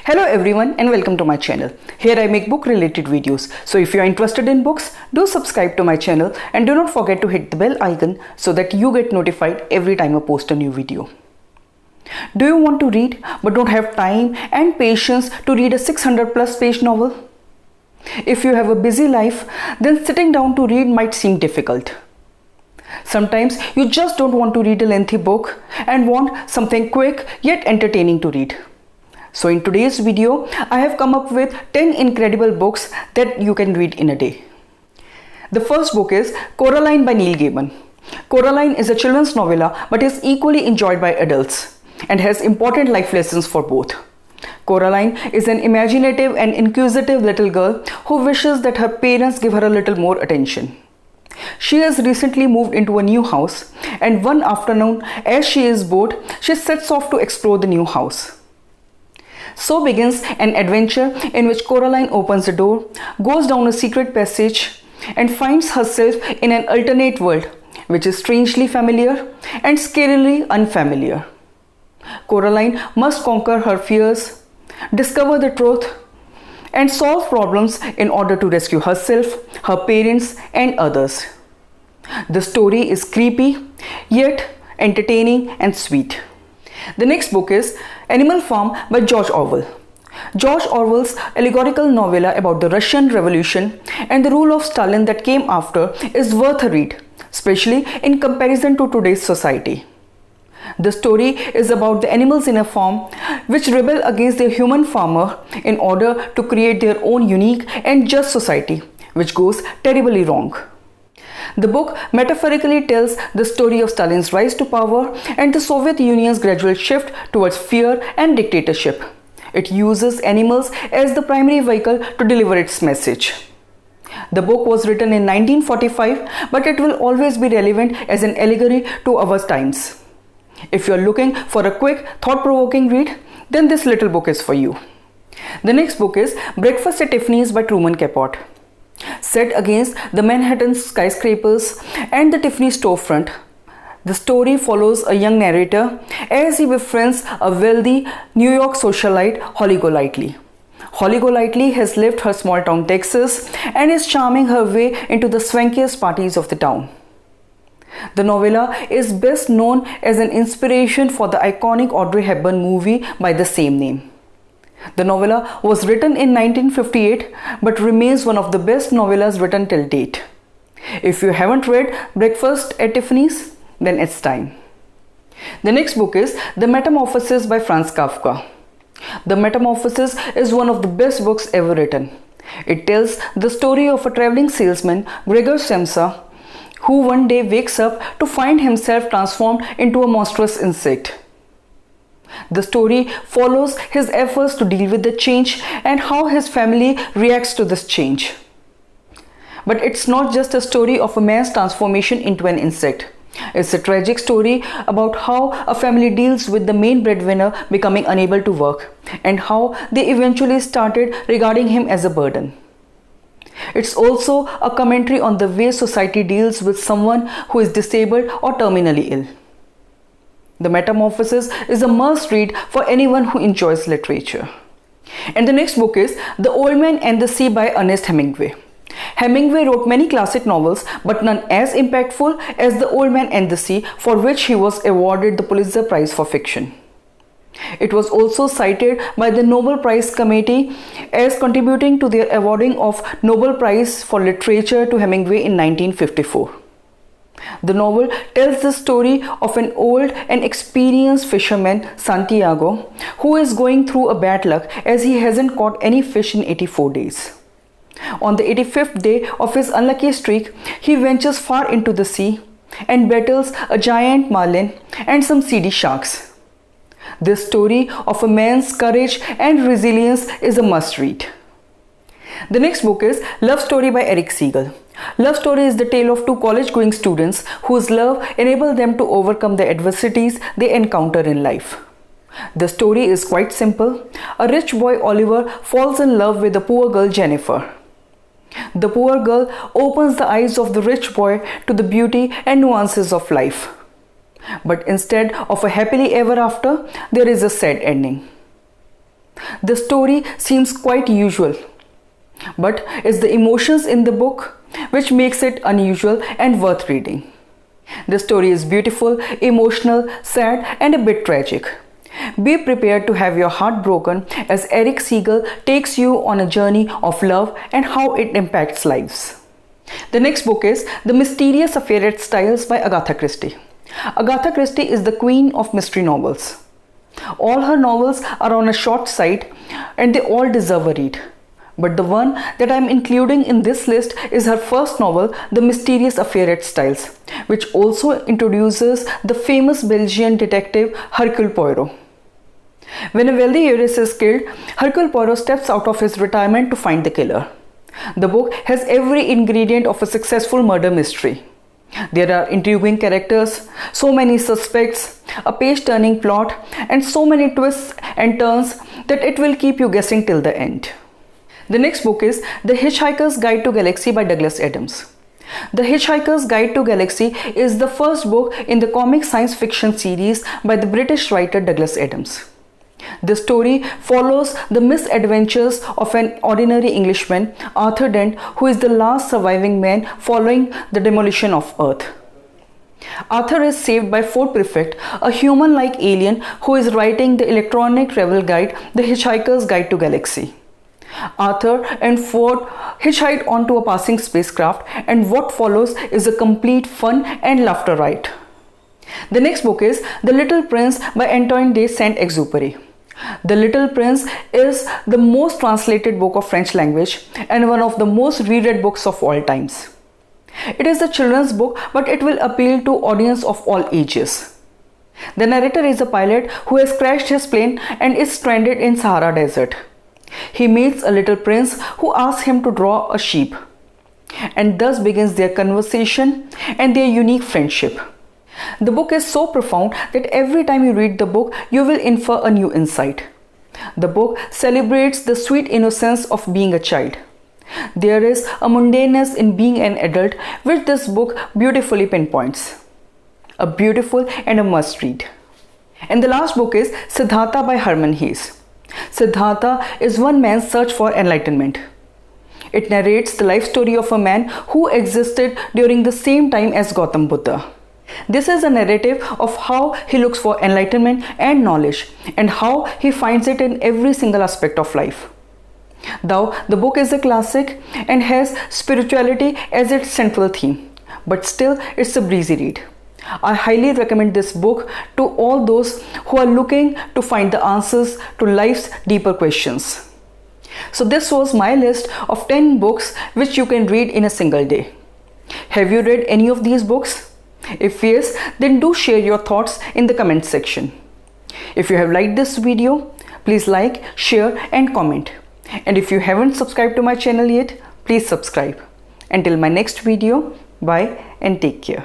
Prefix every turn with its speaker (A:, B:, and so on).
A: Hello everyone and welcome to my channel. Here I make book related videos. So if you are interested in books, do subscribe to my channel and do not forget to hit the bell icon so that you get notified every time I post a new video. Do you want to read but don't have time and patience to read a 600 plus page novel? If you have a busy life, then sitting down to read might seem difficult. Sometimes you just don't want to read a lengthy book and want something quick yet entertaining to read. So in today's video, I have come up with 10 incredible books that you can read in a day. The first book is Coraline by Neil Gaiman. Coraline is a children's novella but is equally enjoyed by adults and has important life lessons for both. Coraline is an imaginative and inquisitive little girl who wishes that her parents give her a little more attention. She has recently moved into a new house, and one afternoon, as she is bored, she sets off to explore the new house. So begins an adventure in which Coraline opens a door, goes down a secret passage, and finds herself in an alternate world which is strangely familiar and scarily unfamiliar. Coraline must conquer her fears, discover the truth, and solve problems in order to rescue herself, her parents, and others. The story is creepy, yet entertaining and sweet. The next book is Animal Farm by George Orwell. George Orwell's allegorical novella about the Russian Revolution and the rule of Stalin that came after is worth a read, especially in comparison to today's society. The story is about the animals in a farm which rebel against their human farmer in order to create their own unique and just society, which goes terribly wrong. The book metaphorically tells the story of Stalin's rise to power and the Soviet Union's gradual shift towards fear and dictatorship. It uses animals as the primary vehicle to deliver its message. The book was written in 1945, but it will always be relevant as an allegory to our times. If you are looking for a quick, thought-provoking read, then this little book is for you. The next book is Breakfast at Tiffanys by Truman Capote. Set against the Manhattan skyscrapers and the Tiffany storefront, the story follows a young narrator as he befriends a wealthy New York socialite, Holly Golightly. Holly Golightly has left her small town Texas and is charming her way into the swankiest parties of the town. The novella is best known as an inspiration for the iconic Audrey Hepburn movie by the same name. The novella was written in 1958 but remains one of the best novellas written till date. If you haven't read Breakfast at Tiffanys, then it's time. The next book is The Metamorphosis by Franz Kafka. The Metamorphosis is one of the best books ever written. It tells the story of a traveling salesman, Gregor Samsa, who one day wakes up to find himself transformed into a monstrous insect. The story follows his efforts to deal with the change and how his family reacts to this change. But it's not just a story of a man's transformation into an insect. It's a tragic story about how a family deals with the main breadwinner becoming unable to work and how they eventually started regarding him as a burden. It's also a commentary on the way society deals with someone who is disabled or terminally ill. The Metamorphosis is a must-read for anyone who enjoys literature. And the next book is The Old Man and the Sea by Ernest Hemingway. Hemingway wrote many classic novels, but none as impactful as The Old Man and the Sea, for which he was awarded the Pulitzer Prize for Fiction. It was also cited by the Nobel Prize Committee as contributing to their awarding of Nobel Prize for Literature to Hemingway in 1954. The novel tells the story of an old and experienced fisherman, Santiago, who is going through a bad luck as he hasn't caught any fish in 84 days. On the 85th day of his unlucky streak, he ventures far into the sea and battles a giant marlin and some seedy sharks. This story of a man's courage and resilience is a must-read. The next book is Love Story by Eric Siegel. Love Story is the tale of two college-going students whose love enables them to overcome the adversities they encounter in life. The story is quite simple. A rich boy, Oliver, falls in love with a poor girl, Jennifer. The poor girl opens the eyes of the rich boy to the beauty and nuances of life. But instead of a happily ever after, there is a sad ending. The story seems quite usual, but it's the emotions in the book which makes it unusual and worth reading. The story is beautiful, emotional, sad, and a bit tragic. Be prepared to have your heart broken as Eric Siegel takes you on a journey of love and how it impacts lives. The next book is The Mysterious Affair at Styles by Agatha Christie. Agatha Christie is the queen of mystery novels. All her novels are on a short side and they all deserve a read. But the one that I am including in this list is her first novel, The Mysterious Affair at Styles, which also introduces the famous Belgian detective Hercule Poirot. When a wealthy heiress is killed, Hercule Poirot steps out of his retirement to find the killer. The book has every ingredient of a successful murder mystery. There are intriguing characters, so many suspects, a page-turning plot, and so many twists and turns that it will keep you guessing till the end. The next book is The Hitchhiker's Guide to Galaxy by Douglas Adams. The Hitchhiker's Guide to Galaxy is the first book in the comic science fiction series by the British writer Douglas Adams. The story follows the misadventures of an ordinary Englishman, Arthur Dent, who is the last surviving man following the demolition of Earth. Arthur is saved by Fort Prefect, a human-like alien who is writing the electronic travel guide, The Hitchhiker's Guide to Galaxy. Arthur and Ford hitchhike onto a passing spacecraft, and what follows is a complete fun and laughter ride. The next book is The Little Prince by Antoine de Saint-Exupéry. The Little Prince is the most translated book of French language and one of the most reread books of all times. It is a children's book, but it will appeal to audience of all ages. The narrator is a pilot who has crashed his plane and is stranded in Sahara Desert. He meets a little prince who asks him to draw a sheep, and thus begins their conversation and their unique friendship. The book is so profound that every time you read the book, you will infer a new insight. The book celebrates the sweet innocence of being a child. There is a mundaneness in being an adult, which this book beautifully pinpoints. A beautiful and a must read. And the last book is Siddhartha by Hermann Hesse. Siddhartha is one man's search for enlightenment. It narrates the life story of a man who existed during the same time as Gautam Buddha. This is a narrative of how he looks for enlightenment and knowledge, and how he finds it in every single aspect of life. Though the book is a classic and has spirituality as its central theme, but still it's a breezy read. I highly recommend this book to all those who are looking to find the answers to life's deeper questions. So this was my list of 10 books which you can read in a single day. Have you read any of these books? If yes, then do share your thoughts in the comment section. If you have liked this video, please like, share and comment. And if you haven't subscribed to my channel yet, please subscribe. Until my next video, bye and take care.